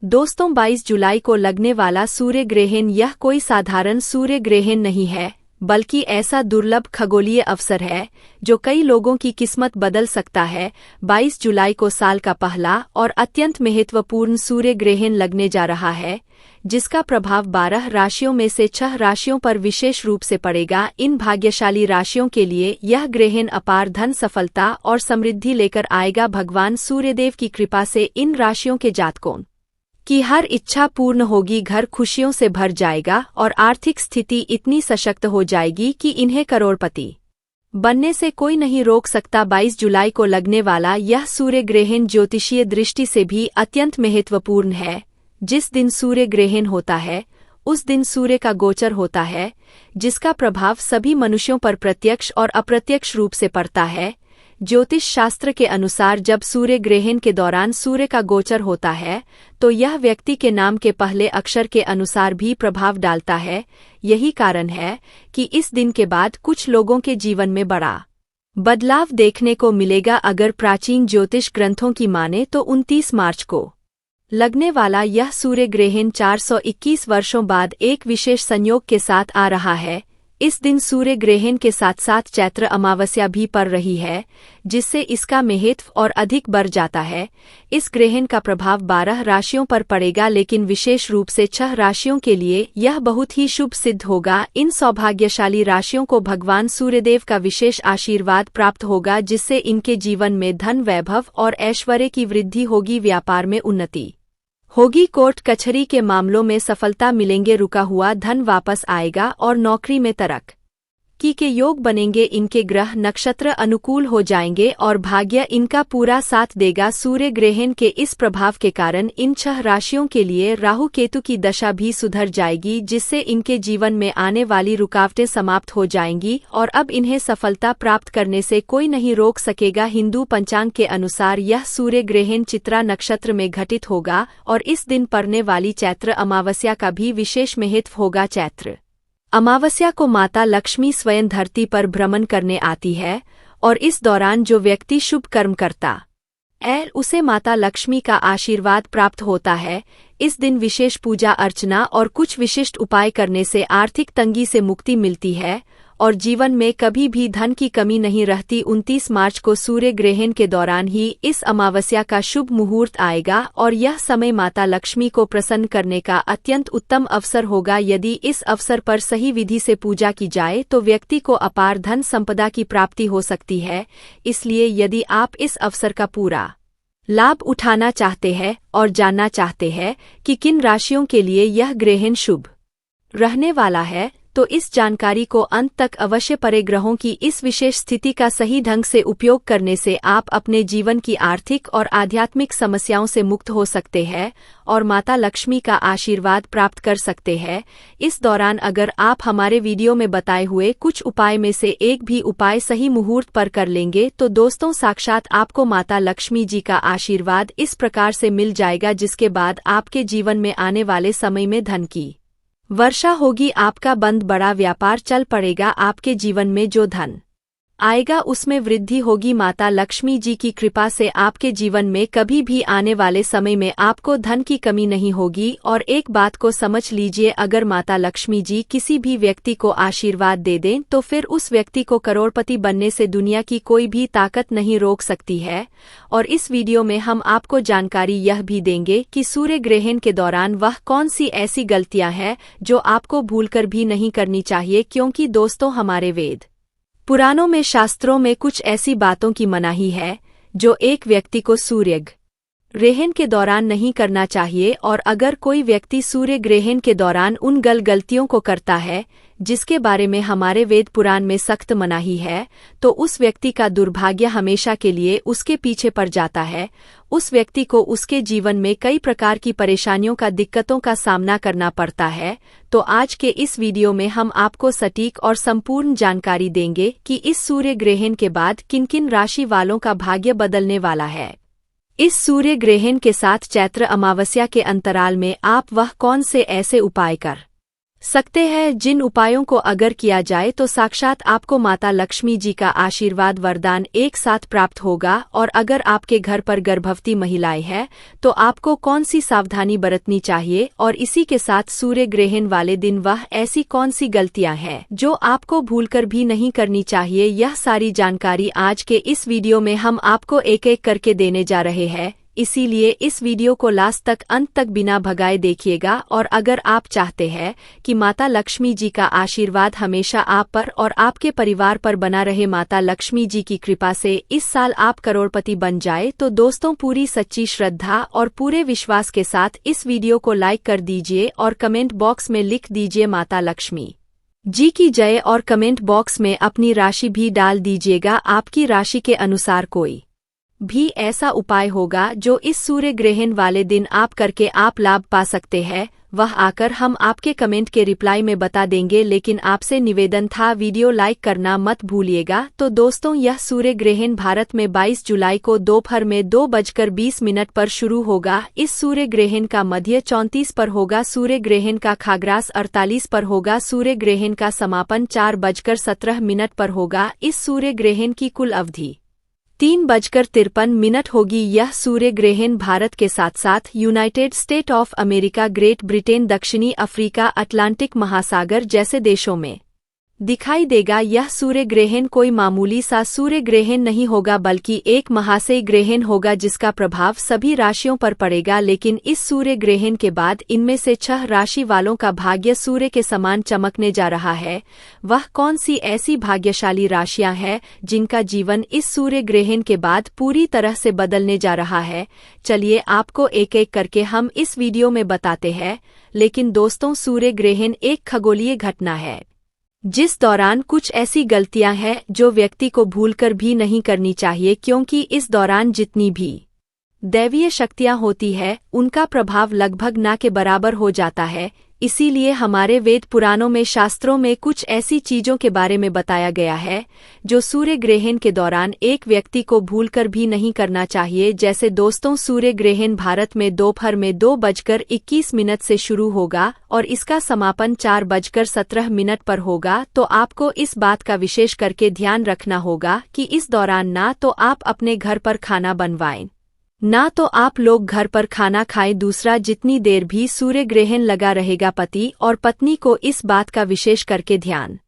दोस्तों 22 जुलाई को लगने वाला सूर्य ग्रहण यह कोई साधारण सूर्य ग्रहण नहीं है, बल्कि ऐसा दुर्लभ खगोलीय अवसर है जो कई लोगों की किस्मत बदल सकता है। 22 जुलाई को साल का पहला और अत्यंत महत्वपूर्ण सूर्य ग्रहण लगने जा रहा है, जिसका प्रभाव 12 राशियों में से 6 राशियों पर विशेष रूप से पड़ेगा। इन भाग्यशाली राशियों के लिए यह ग्रहण अपार धन, सफलता और समृद्धि लेकर आएगा। भगवान सूर्यदेव की कृपा से इन राशियों के जातकों की हर इच्छा पूर्ण होगी, घर खुशियों से भर जाएगा और आर्थिक स्थिति इतनी सशक्त हो जाएगी कि इन्हें करोड़पति बनने से कोई नहीं रोक सकता। 22 जुलाई को लगने वाला यह सूर्य ग्रहण ज्योतिषीय दृष्टि से भी अत्यंत महत्वपूर्ण है। जिस दिन सूर्य ग्रहण होता है उस दिन सूर्य का गोचर होता है, जिसका प्रभाव सभी मनुष्यों पर प्रत्यक्ष और अप्रत्यक्ष रूप से पड़ता है। ज्योतिष शास्त्र के अनुसार जब सूर्य ग्रहण के दौरान सूर्य का गोचर होता है तो यह व्यक्ति के नाम के पहले अक्षर के अनुसार भी प्रभाव डालता है। यही कारण है कि इस दिन के बाद कुछ लोगों के जीवन में बड़ा बदलाव देखने को मिलेगा। अगर प्राचीन ज्योतिष ग्रंथों की माने तो 29 मार्च को लगने वाला यह सूर्य ग्रहण 421 वर्षों बाद एक विशेष संयोग के साथ आ रहा है। इस दिन सूर्य ग्रहण के साथ साथ चैत्र अमावस्या भी पड़ रही है, जिससे इसका महत्व और अधिक बढ़ जाता है। इस ग्रहण का प्रभाव 12 राशियों पर पड़ेगा, लेकिन विशेष रूप से 6 राशियों के लिए यह बहुत ही शुभ सिद्ध होगा। इन सौभाग्यशाली राशियों को भगवान सूर्यदेव का विशेष आशीर्वाद प्राप्त होगा, जिससे इनके जीवन में धन, वैभव और ऐश्वर्य की वृद्धि होगी, व्यापार में उन्नति होगी, कोर्ट कचहरी के मामलों में सफलता मिलेंगे, रुका हुआ धन वापस आएगा और नौकरी में तरक्की के योग बनेंगे। इनके ग्रह नक्षत्र अनुकूल हो जाएंगे और भाग्य इनका पूरा साथ देगा। सूर्य ग्रहण के इस प्रभाव के कारण इन 6 राशियों के लिए राहु केतु की दशा भी सुधर जाएगी, जिससे इनके जीवन में आने वाली रुकावटें समाप्त हो जाएंगी और अब इन्हें सफलता प्राप्त करने से कोई नहीं रोक सकेगा। हिंदू पंचांग के अनुसार यह सूर्य ग्रहण चित्रा नक्षत्र में घटित होगा और इस दिन पड़ने वाली चैत्र अमावस्या का भी विशेष महत्व होगा। चैत्र अमावस्या को माता लक्ष्मी स्वयं धरती पर भ्रमण करने आती है और इस दौरान जो व्यक्ति शुभ कर्म करता है उसे माता लक्ष्मी का आशीर्वाद प्राप्त होता है। इस दिन विशेष पूजा अर्चना और कुछ विशिष्ट उपाय करने से आर्थिक तंगी से मुक्ति मिलती है और जीवन में कभी भी धन की कमी नहीं रहती। 29 मार्च को सूर्य ग्रहण के दौरान ही इस अमावस्या का शुभ मुहूर्त आएगा और यह समय माता लक्ष्मी को प्रसन्न करने का अत्यंत उत्तम अवसर होगा। यदि इस अवसर पर सही विधि से पूजा की जाए तो व्यक्ति को अपार धन संपदा की प्राप्ति हो सकती है। इसलिए यदि आप इस अवसर का पूरा लाभ उठाना चाहते हैं और जानना चाहते हैं कि किन राशियों के लिए यह ग्रहण शुभ रहने वाला है, तो इस जानकारी को अंत तक अवश्य पढ़ें। ग्रहों की इस विशेष स्थिति का सही ढंग से उपयोग करने से आप अपने जीवन की आर्थिक और आध्यात्मिक समस्याओं से मुक्त हो सकते हैं और माता लक्ष्मी का आशीर्वाद प्राप्त कर सकते हैं। इस दौरान अगर आप हमारे वीडियो में बताए हुए कुछ उपाय में से एक भी उपाय सही मुहूर्त पर कर लेंगे तो दोस्तों साक्षात आपको माता लक्ष्मी जी का आशीर्वाद इस प्रकार से मिल जाएगा, जिसके बाद आपके जीवन में आने वाले समय में धन की वर्षा होगी, आपका बंद बड़ा व्यापार चल पड़ेगा, आपके जीवन में जो धन आएगा उसमें वृद्धि होगी। माता लक्ष्मी जी की कृपा से आपके जीवन में कभी भी आने वाले समय में आपको धन की कमी नहीं होगी। और एक बात को समझ लीजिए, अगर माता लक्ष्मी जी किसी भी व्यक्ति को आशीर्वाद दे दें तो फिर उस व्यक्ति को करोड़पति बनने से दुनिया की कोई भी ताकत नहीं रोक सकती है। और इस वीडियो में हम आपको जानकारी यह भी देंगे कि सूर्य ग्रहण के दौरान वह कौन सी ऐसी गलतियां हैं जो आपको भूलकर भी नहीं करनी चाहिए, क्योंकि दोस्तों हमारे वेद पुराणों में, शास्त्रों में कुछ ऐसी बातों की मनाही है जो एक व्यक्ति को सूर्य ग्रहण के दौरान नहीं करना चाहिए। और अगर कोई व्यक्ति सूर्य ग्रहण के दौरान उन गलतियों को करता है जिसके बारे में हमारे वेद पुराण में सख्त मनाही है, तो उस व्यक्ति का दुर्भाग्य हमेशा के लिए उसके पीछे पड़ जाता है। उस व्यक्ति को उसके जीवन में कई प्रकार की परेशानियों का, दिक्कतों का सामना करना पड़ता है। तो आज के इस वीडियो में हम आपको सटीक और संपूर्ण जानकारी देंगे कि इस सूर्य ग्रहण के बाद किन किन राशि वालों का भाग्य बदलने वाला है। इस सूर्य ग्रहण के साथ चैत्र अमावस्या के अंतराल में आप वह कौन से ऐसे उपाय कर सकते हैं। जिन उपायों को अगर किया जाए तो साक्षात आपको माता लक्ष्मी जी का आशीर्वाद वरदान एक साथ प्राप्त होगा। और अगर आपके घर पर गर्भवती महिलाएं हैं तो आपको कौन सी सावधानी बरतनी चाहिए और इसी के साथ सूर्य ग्रहण वाले दिन वह ऐसी कौन सी गलतियां हैं जो आपको भूलकर भी नहीं करनी चाहिए, यह सारी जानकारी आज के इस वीडियो में हम आपको एक एक करके देने जा रहे हैं। इसीलिए इस वीडियो को लास्ट तक अंत तक बिना भगाए देखिएगा। और अगर आप चाहते हैं कि माता लक्ष्मी जी का आशीर्वाद हमेशा आप पर और आपके परिवार पर बना रहे, माता लक्ष्मी जी की कृपा से इस साल आप करोड़पति बन जाए, तो दोस्तों पूरी सच्ची श्रद्धा और पूरे विश्वास के साथ इस वीडियो को लाइक कर दीजिए और कमेंट बॉक्स में लिख दीजिए माता लक्ष्मी जी की जय और कमेंट बॉक्स में अपनी राशि भी डाल दीजिएगा। आपकी राशि के अनुसार कोई भी ऐसा उपाय होगा जो इस सूर्य ग्रहण वाले दिन आप करके आप लाभ पा सकते हैं, वह आकर हम आपके कमेंट के रिप्लाई में बता देंगे। लेकिन आपसे निवेदन था, वीडियो लाइक करना मत भूलिएगा। तो दोस्तों यह सूर्य ग्रहण भारत में 22 जुलाई को दोपहर में 2:20 पर शुरू होगा। इस सूर्य ग्रहण का मध्य 34 पर होगा, सूर्य ग्रहण का खाग्रास 48 पर होगा, सूर्य ग्रहण का समापन 4:17 पर होगा। इस सूर्य ग्रहण की कुल अवधि 3:53 होगी। यह सूर्य ग्रहण भारत के साथ साथ United state of America, great Britain, दक्षिणी अफ्रीका, अटलांटिक महासागर जैसे देशों में दिखाई देगा। यह सूर्य ग्रहण कोई मामूली सा सूर्य ग्रहण नहीं होगा बल्कि एक महाशय ग्रहण होगा जिसका प्रभाव सभी राशियों पर पड़ेगा। लेकिन इस सूर्य ग्रहण के बाद इनमें से 6 राशि वालों का भाग्य सूर्य के समान चमकने जा रहा है। वह कौन सी ऐसी भाग्यशाली राशियां हैं जिनका जीवन इस सूर्य ग्रहण के बाद पूरी तरह से बदलने जा रहा है? चलिए आपको एक एक करके हम इस वीडियो में बताते हैं। लेकिन दोस्तों सूर्य ग्रहण एक खगोलीय घटना है जिस दौरान कुछ ऐसी गलतियां हैं जो व्यक्ति को भूलकर भी नहीं करनी चाहिए, क्योंकि इस दौरान जितनी भी दैवीय शक्तियां होती है उनका प्रभाव लगभग ना के बराबर हो जाता है। इसीलिए हमारे वेद पुराणों में, शास्त्रों में कुछ ऐसी चीजों के बारे में बताया गया है जो सूर्य ग्रहण के दौरान एक व्यक्ति को भूलकर भी नहीं करना चाहिए। जैसे दोस्तों सूर्य ग्रहण भारत में दोपहर में 2:21 से शुरू होगा और इसका समापन 4:17 पर होगा। तो आपको इस बात का विशेष करके ध्यान रखना होगा कि इस दौरान ना तो आप अपने घर पर खाना बनवाएं, ना तो आप लोग घर पर खाना खाएं। दूसरा, जितनी देर भी सूर्य ग्रहण लगा रहेगा पति और पत्नी को इस बात का विशेष करके ध्यान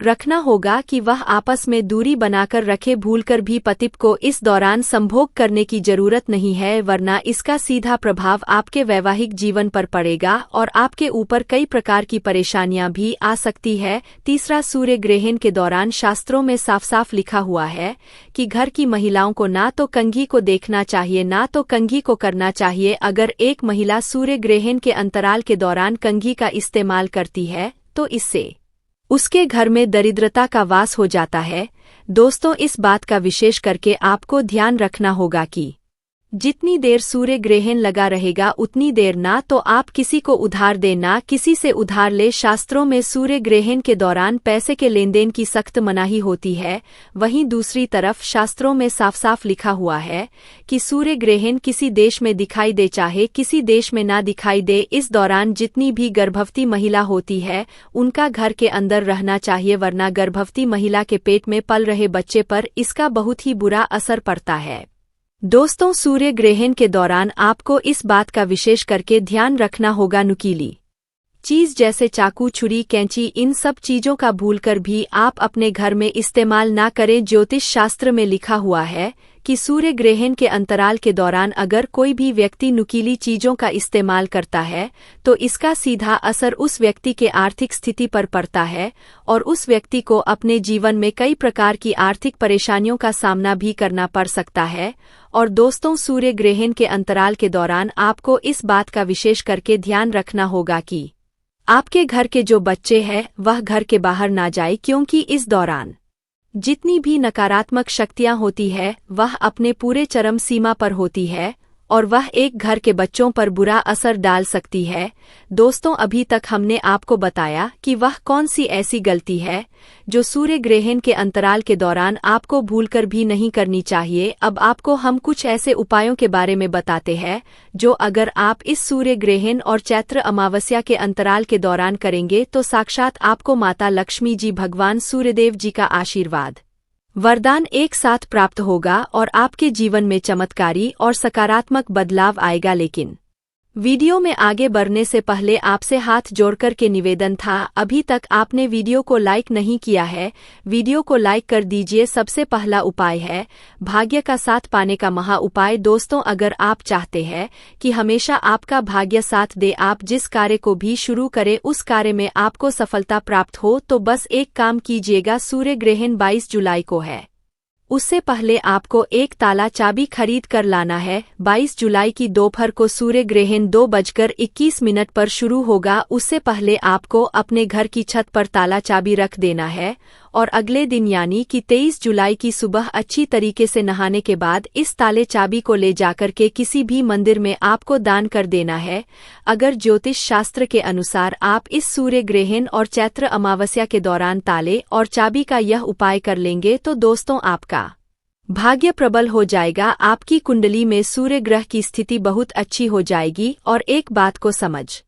रखना होगा कि वह आपस में दूरी बनाकर रखे। भूलकर भी पति को इस दौरान संभोग करने की जरूरत नहीं है, वरना इसका सीधा प्रभाव आपके वैवाहिक जीवन पर पड़ेगा और आपके ऊपर कई प्रकार की परेशानियां भी आ सकती है। तीसरा, सूर्य ग्रहण के दौरान शास्त्रों में साफ साफ लिखा हुआ है कि घर की महिलाओं को ना तो कंघी को देखना चाहिए ना तो कंघी को करना चाहिए। अगर एक महिला सूर्य ग्रहण के अंतराल के दौरान कंघी का इस्तेमाल करती है तो इससे उसके घर में दरिद्रता का वास हो जाता है। दोस्तों इस बात का विशेष करके आपको ध्यान रखना होगा कि जितनी देर सूर्य ग्रहण लगा रहेगा उतनी देर ना तो आप किसी को उधार दें ना किसी से उधार ले। शास्त्रों में सूर्य ग्रहण के दौरान पैसे के लेन देन की सख्त मनाही होती है। वहीं दूसरी तरफ शास्त्रों में साफ साफ लिखा हुआ है कि सूर्य ग्रहण किसी देश में दिखाई दे चाहे किसी देश में ना दिखाई दे, इस दौरान जितनी भी गर्भवती महिला होती है उनका घर के अंदर रहना चाहिए, वरना गर्भवती महिला के पेट में पल रहे बच्चे पर इसका बहुत ही बुरा असर पड़ता है। दोस्तों सूर्य ग्रहण के दौरान आपको इस बात का विशेष करके ध्यान रखना होगा, नुकीली चीज जैसे चाकू, छुरी, कैंची, इन सब चीजों का भूलकर भी आप अपने घर में इस्तेमाल ना करें। ज्योतिष शास्त्र में लिखा हुआ है कि सूर्य ग्रहण के अंतराल के दौरान अगर कोई भी व्यक्ति नुकीली चीजों का इस्तेमाल करता है तो इसका सीधा असर उस व्यक्ति के आर्थिक स्थिति पर पड़ता है और उस व्यक्ति को अपने जीवन में कई प्रकार की आर्थिक परेशानियों का सामना भी करना पड़ सकता है। और दोस्तों सूर्य ग्रहण के अंतराल के दौरान आपको इस बात का विशेष करके ध्यान रखना होगा कि आपके घर के जो बच्चे हैं वह घर के बाहर ना जाए, क्योंकि इस दौरान जितनी भी नकारात्मक शक्तियां होती है वह अपने पूरे चरम सीमा पर होती है और वह एक घर के बच्चों पर बुरा असर डाल सकती है। दोस्तों, अभी तक हमने आपको बताया कि वह कौन सी ऐसी गलती है जो सूर्य ग्रहण के अंतराल के दौरान आपको भूलकर भी नहीं करनी चाहिए। अब आपको हम कुछ ऐसे उपायों के बारे में बताते हैं जो अगर आप इस सूर्य ग्रहण और चैत्र अमावस्या के अंतराल के दौरान करेंगे तो साक्षात आपको माता लक्ष्मी जी, भगवान सूर्यदेव जी का आशीर्वाद, वरदान एक साथ प्राप्त होगा और आपके जीवन में चमत्कारी और सकारात्मक बदलाव आएगा। लेकिन वीडियो में आगे बढ़ने से पहले आपसे हाथ जोड़कर के निवेदन था, अभी तक आपने वीडियो को लाइक नहीं किया है, वीडियो को लाइक कर दीजिए। सबसे पहला उपाय है भाग्य का साथ पाने का महा उपाय। दोस्तों, अगर आप चाहते हैं कि हमेशा आपका भाग्य साथ दे, आप जिस कार्य को भी शुरू करें उस कार्य में आपको सफलता प्राप्त हो, तो बस एक काम कीजिएगा। सूर्य ग्रहण 22 जुलाई को है, उससे पहले आपको एक ताला चाबी खरीद कर लाना है। 22 जुलाई की दोपहर को सूर्य ग्रहण 2:21 पर शुरू होगा। उससे पहले आपको अपने घर की छत पर ताला चाबी रख देना है और अगले दिन यानी कि 23 जुलाई की सुबह अच्छी तरीके से नहाने के बाद इस ताले चाबी को ले जाकर के किसी भी मंदिर में आपको दान कर देना है। अगर ज्योतिष शास्त्र के अनुसार आप इस सूर्य ग्रहण और चैत्र अमावस्या के दौरान ताले और चाबी का यह उपाय कर लेंगे तो दोस्तों आपका भाग्य प्रबल हो जाएगा, आपकी कुंडली में सूर्य ग्रह की स्थिति बहुत अच्छी हो जाएगी। और एक बात को समझ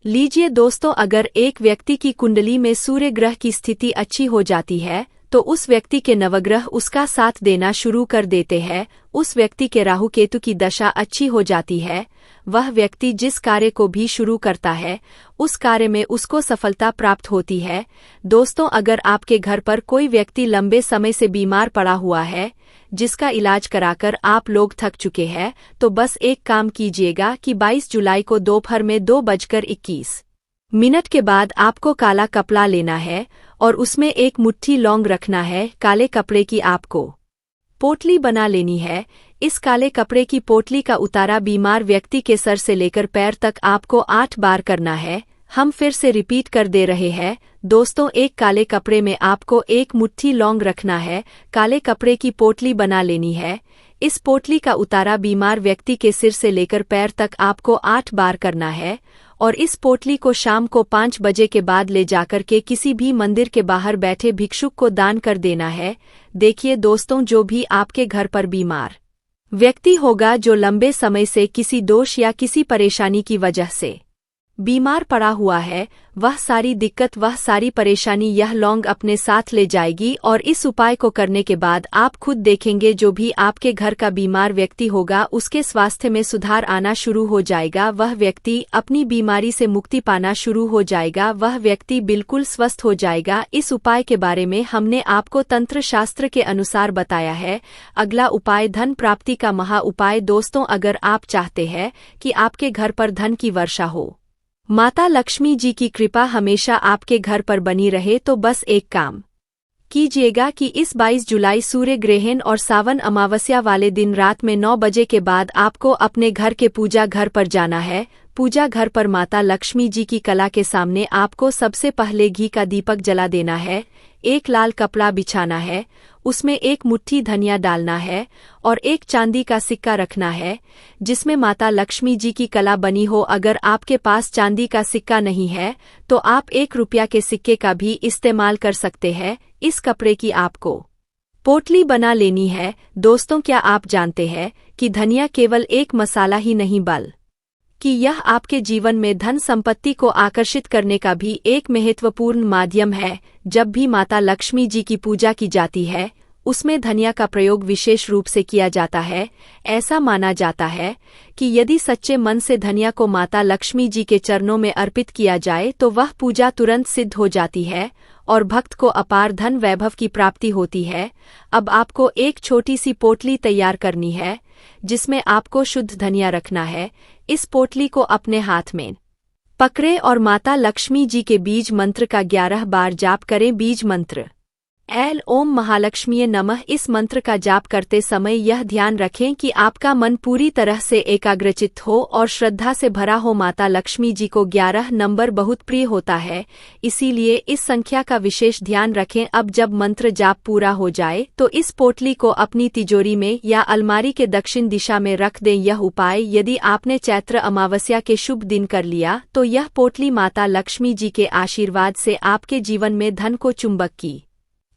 लीजिए दोस्तों, अगर एक व्यक्ति की कुंडली में सूर्य ग्रह की स्थिति अच्छी हो जाती है तो उस व्यक्ति के नवग्रह उसका साथ देना शुरू कर देते हैं। उस व्यक्ति के राहु केतु की दशा अच्छी हो जाती है। वह व्यक्ति जिस कार्य को भी शुरू करता है उस कार्य में उसको सफलता प्राप्त होती है। दोस्तों, अगर आपके घर पर कोई व्यक्ति लंबे समय से बीमार पड़ा हुआ है, जिसका इलाज कराकर आप लोग थक चुके हैं, तो बस एक काम कीजिएगा कि 22 जुलाई को दोपहर में 2:21 के बाद आपको काला कपड़ा लेना है और उसमें एक मुट्ठी लौंग रखना है। काले कपड़े की आपको पोटली बना लेनी है। इस काले कपड़े की पोटली का उतारा बीमार व्यक्ति के सर से लेकर पैर तक आपको 8 बार करना है। हम फिर से रिपीट कर दे रहे हैं दोस्तों, एक काले कपड़े में आपको एक मुट्ठी लौंग रखना है, काले कपड़े की पोटली बना लेनी है। इस पोटली का उतारा बीमार व्यक्ति के सिर से लेकर पैर तक आपको 8 बार करना है और इस पोटली को शाम को 5 बजे के बाद ले जाकर के किसी भी मंदिर के बाहर बैठे भिक्षुक को दान कर देना है। देखिए दोस्तों, जो भी आपके घर पर बीमार व्यक्ति होगा जो लंबे समय से किसी दोष या किसी परेशानी की वजह से बीमार पड़ा हुआ है, वह सारी दिक्कत, वह सारी परेशानी यह लौंग अपने साथ ले जाएगी। और इस उपाय को करने के बाद आप खुद देखेंगे जो भी आपके घर का बीमार व्यक्ति होगा उसके स्वास्थ्य में सुधार आना शुरू हो जाएगा। वह व्यक्ति अपनी बीमारी से मुक्ति पाना शुरू हो जाएगा, वह व्यक्ति बिल्कुल स्वस्थ हो जाएगा। इस उपाय के बारे में हमने आपको तंत्र शास्त्र के अनुसार बताया है। अगला उपाय धन प्राप्ति का महा उपाय। दोस्तों, अगर आप चाहते हैं कि आपके घर पर धन की वर्षा हो, माता लक्ष्मी जी की कृपा हमेशा आपके घर पर बनी रहे, तो बस एक काम कीजिएगा कि इस 22 जुलाई सूर्य ग्रहण और सावन अमावस्या वाले दिन रात में 9 बजे के बाद आपको अपने घर के पूजा घर पर जाना है। पूजा घर पर माता लक्ष्मी जी की कला के सामने आपको सबसे पहले घी का दीपक जला देना है, एक लाल कपड़ा बिछाना है, उसमें एक मुट्ठी धनिया डालना है और एक चांदी का सिक्का रखना है जिसमें माता लक्ष्मी जी की कला बनी हो। अगर आपके पास चांदी का सिक्का नहीं है तो आप 1 रुपया के सिक्के का भी इस्तेमाल कर सकते हैं। इस कपड़े की आपको पोटली बना लेनी है। दोस्तों, क्या आप जानते हैं कि धनिया केवल एक मसाला ही नहीं बल्कि यह आपके जीवन में धन संपत्ति को आकर्षित करने का भी एक महत्वपूर्ण माध्यम है। जब भी माता लक्ष्मी जी की पूजा की जाती है उसमें धनिया का प्रयोग विशेष रूप से किया जाता है। ऐसा माना जाता है कि यदि सच्चे मन से धनिया को माता लक्ष्मी जी के चरणों में अर्पित किया जाए तो वह पूजा तुरंत सिद्ध हो जाती है और भक्त को अपार धन वैभव की प्राप्ति होती है। अब आपको एक छोटी सी पोटली तैयार करनी है जिसमें आपको शुद्ध धनिया रखना है। इस पोटली को अपने हाथ में पकड़े और माता लक्ष्मी जी के बीज मंत्र का 11 बार जाप करें। बीज मंत्र ऐल ओम महालक्ष्मीये नमः। इस मंत्र का जाप करते समय यह ध्यान रखें कि आपका मन पूरी तरह से एकाग्रचित्त हो और श्रद्धा से भरा हो। माता लक्ष्मी जी को 11 नंबर बहुत प्रिय होता है, इसीलिए इस संख्या का विशेष ध्यान रखें। अब जब मंत्र जाप पूरा हो जाए तो इस पोटली को अपनी तिजोरी में या अलमारी के दक्षिण दिशा में रख दें। यह उपाय यदि आपने चैत्र अमावस्या के शुभ दिन कर लिया तो यह पोटली माता लक्ष्मी जी के आशीर्वाद से आपके जीवन में धन को चुंबक की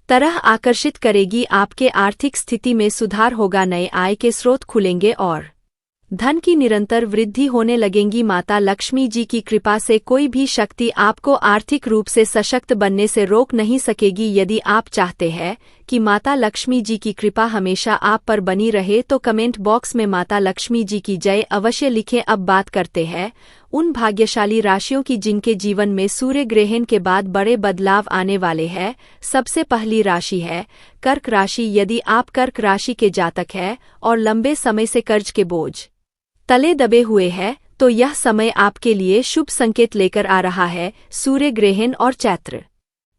तरह आकर्षित करेगी। आपके आर्थिक स्थिति में सुधार होगा, नए आय के स्रोत खुलेंगे और धन की निरंतर वृद्धि होने लगेंगी। माता लक्ष्मी जी की कृपा से कोई भी शक्ति आपको आर्थिक रूप से सशक्त बनने से रोक नहीं सकेगी। यदि आप चाहते हैं कि माता लक्ष्मी जी की कृपा हमेशा आप पर बनी रहे तो कमेंट बॉक्स में माता लक्ष्मी जी की जय अवश्य लिखें। अब बात करते हैं उन भाग्यशाली राशियों की जिनके जीवन में सूर्य ग्रहण के बाद बड़े बदलाव आने वाले हैं। सबसे पहली राशि है कर्क राशि। यदि आप कर्क राशि के जातक हैं और लंबे समय से कर्ज के बोझ तले दबे हुए हैं तो यह समय आपके लिए शुभ संकेत लेकर आ रहा है। सूर्य ग्रहण और चैत्र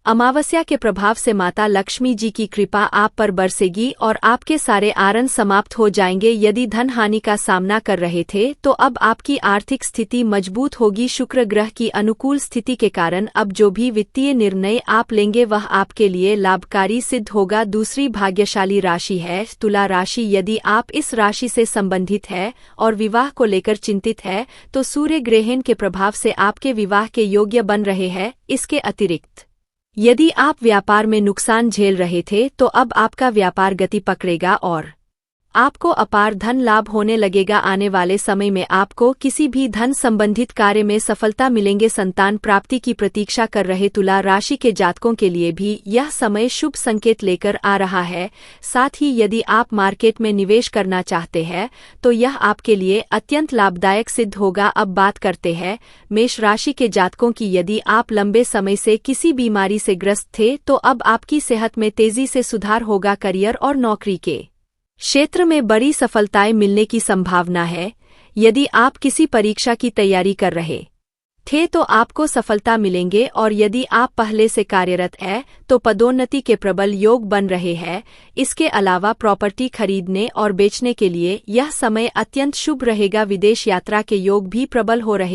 अमावस्या के प्रभाव से माता लक्ष्मी जी की कृपा आप पर बरसेगी और आपके सारे आरन समाप्त हो जाएंगे। यदि धन हानि का सामना कर रहे थे तो अब आपकी आर्थिक स्थिति मजबूत होगी। शुक्र ग्रह की अनुकूल स्थिति के कारण अब जो भी वित्तीय निर्णय आप लेंगे वह आपके लिए लाभकारी सिद्ध होगा। दूसरी भाग्यशाली राशि है तुला राशि। यदि आप इस राशि से संबंधित है और विवाह को लेकर चिंतित है तो सूर्य ग्रहण के प्रभाव से आपके विवाह के योग्य बन रहे हैं। इसके अतिरिक्त यदि आप व्यापार में नुकसान झेल रहे थे तो अब आपका व्यापार गति पकड़ेगा और आपको अपार धन लाभ होने लगेगा। आने वाले समय में आपको किसी भी धन संबंधित कार्य में सफलता मिलेंगे। संतान प्राप्ति की प्रतीक्षा कर रहे तुला राशि के जातकों के लिए भी यह समय शुभ संकेत लेकर आ रहा है। साथ ही यदि आप मार्केट में निवेश करना चाहते हैं तो यह आपके लिए अत्यंत लाभदायक सिद्ध होगा। अब बात करते हैं मेष राशि के जातकों की। यदि आप लंबे समय से किसी बीमारी से ग्रस्त थे तो अब आपकी सेहत में तेजी से सुधार होगा। करियर और नौकरी के क्षेत्र में बड़ी सफलताएं मिलने की संभावना है। यदि आप किसी परीक्षा की तैयारी कर रहे थे तो आपको सफलता मिलेंगे और यदि आप पहले से कार्यरत हैं तो पदोन्नति के प्रबल योग बन रहे हैं। इसके अलावा प्रॉपर्टी खरीदने और बेचने के लिए यह समय अत्यंत शुभ रहेगा। विदेश यात्रा के योग भी प्रबल हो रहे